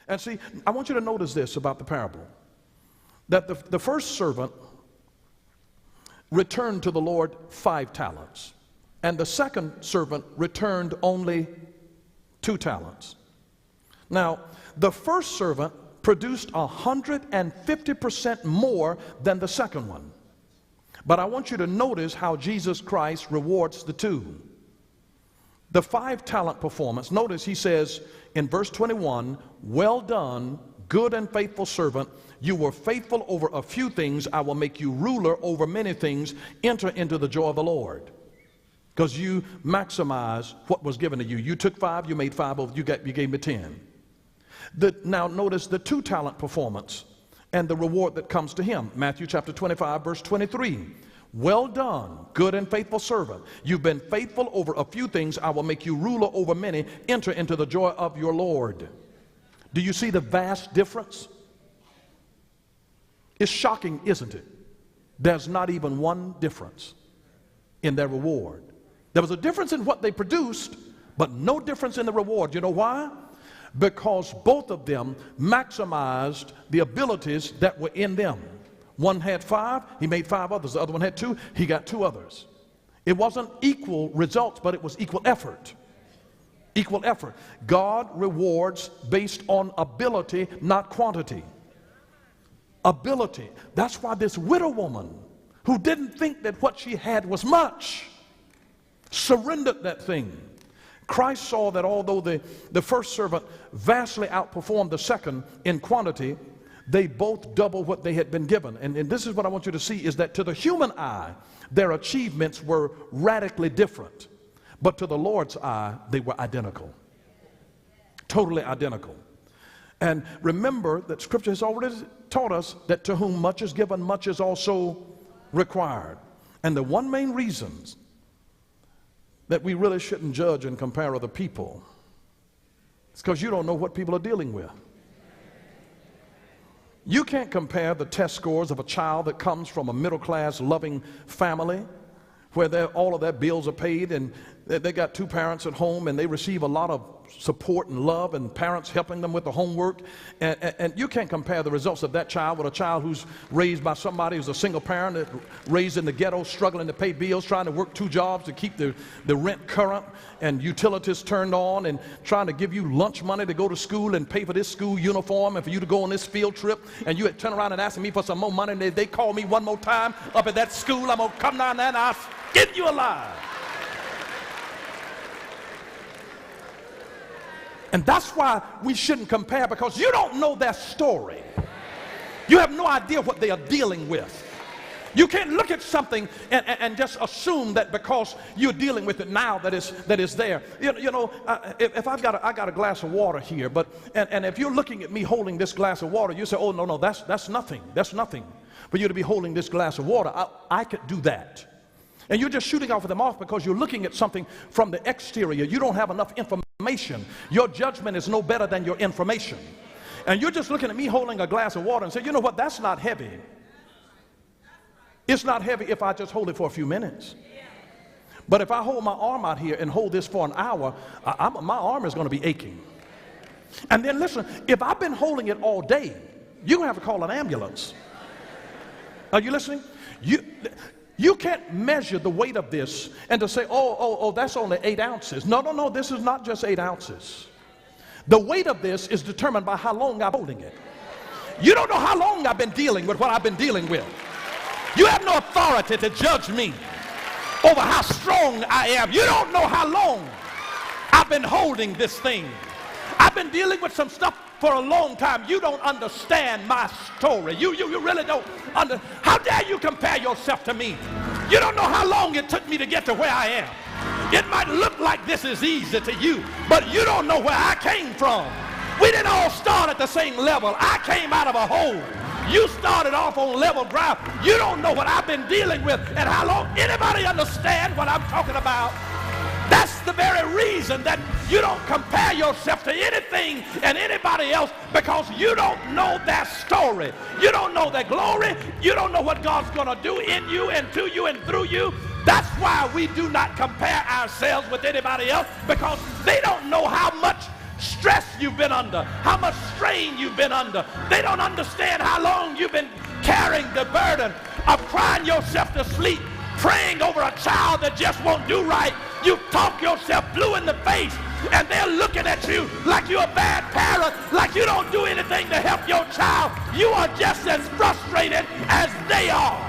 And see, I want you to notice this about the parable, that the first servant returned to the Lord 5 talents, and the second servant returned only 2 talents. Now, the first servant produced 150% more than the second one. But I want you to notice how Jesus Christ rewards the 2. The 5-talent performance, notice he says in verse 21, "Well done, good and faithful servant. You were faithful over a few things. I will make you ruler over many things. Enter into the joy of the Lord." Because you maximize what was given to you. You took 5, you made 5 over, you gave me 10. Now notice the 2-talent performance and the reward that comes to him. Matthew chapter 25, verse 23. "Well done, good and faithful servant. You've been faithful over a few things. I will make you ruler over many. Enter into the joy of your Lord." Do you see the vast difference? It's shocking, isn't it? There's not even one difference in their reward. There was a difference in what they produced, but no difference in the reward. You know why? Because both of them maximized the abilities that were in them. One had 5, he made 5 others. The other one had 2, he got 2 others. It wasn't equal results, but it was equal effort. Equal effort. God rewards based on ability, not quantity. Ability. That's why this widow woman, who didn't think that what she had was much, surrendered that thing. Christ saw that although the first servant vastly outperformed the second in quantity, they both doubled what they had been given. And this is what I want you to see, is that to the human eye, their achievements were radically different. But to the Lord's eye, they were identical. Totally identical. And remember that Scripture has already taught us that to whom much is given, much is also required. And the one main reason that we really shouldn't judge and compare other people is because you don't know what people are dealing with. You can't compare the test scores of a child that comes from a middle-class loving family where all of their bills are paid and they got 2 parents at home and they receive a lot of support and love and parents helping them with the homework, and you can't compare the results of that child with a child who's raised by somebody who's a single parent, raised in the ghetto, struggling to pay bills, trying to work 2 jobs to keep the rent current and utilities turned on, and trying to give you lunch money to go to school and pay for this school uniform and for you to go on this field trip, and you had turn around and ask me for some more money, and they call me one more time up at that school. I'm gonna come down there and I'll skin you alive. And that's why we shouldn't compare, because you don't know their story. You have no idea what they are dealing with. You can't look at something and just assume that because you're dealing with it now that it's there. If I got a glass of water here, and if you're looking at me holding this glass of water, you say, "Oh no, that's nothing. That's nothing for you to be holding this glass of water. I could do that." And you're just shooting off of them off because you're looking at something from the exterior. You don't have enough information. Your judgment is no better than your information. And you're just looking at me holding a glass of water and say, "You know what, that's not heavy." It's not heavy if I just hold it for a few minutes. But if I hold my arm out here and hold this for an hour, my arm is going to be aching. And then listen, if I've been holding it all day, you're going to have to call an ambulance. Are you listening? You can't measure the weight of this and to say, oh, that's only 8 ounces. No, this is not just 8 ounces. The weight of this is determined by how long I'm holding it. You don't know how long I've been dealing with what I've been dealing with. You have no authority to judge me over how strong I am. You don't know how long I've been holding this thing. I've been dealing with some stuff for a long time. You don't understand my story. You really don't understand. How dare you compare yourself to me? You don't know how long it took me to get to where I am. It might look like this is easy to you, but you don't know where I came from. We didn't all start at the same level. I came out of a hole. You started off on level ground. You don't know what I've been dealing with and how long. Anybody understand what I'm talking about? That's the very reason that you don't compare yourself to anything and anybody else, because you don't know their story. You don't know their glory. You don't know what God's going to do in you and to you and through you. That's why we do not compare ourselves with anybody else, because they don't know how much stress you've been under, how much strain you've been under. They don't understand how long you've been carrying the burden of crying yourself to sleep, praying over a child that just won't do right. You talk yourself blue in the face, and they're looking at you like you're a bad parent, like you don't do anything to help your child. You are just as frustrated as they are.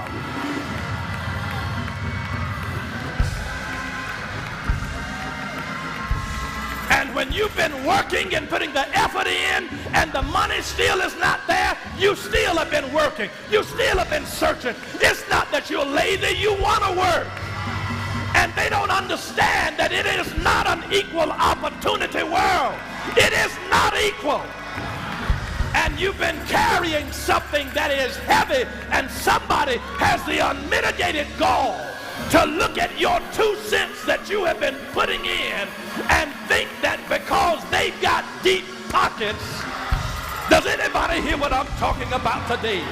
And when you've been working and putting the effort in and the money still is not there, you still have been working. You still have been searching. It's not that you're lazy, you want to work. And they don't understand that it is not an equal opportunity world. It is not equal. And you've been carrying something that is heavy, and somebody has the unmitigated gall to look at your 2 cents that you have been putting in and think that because they've got deep pockets. Does anybody hear what I'm talking about today?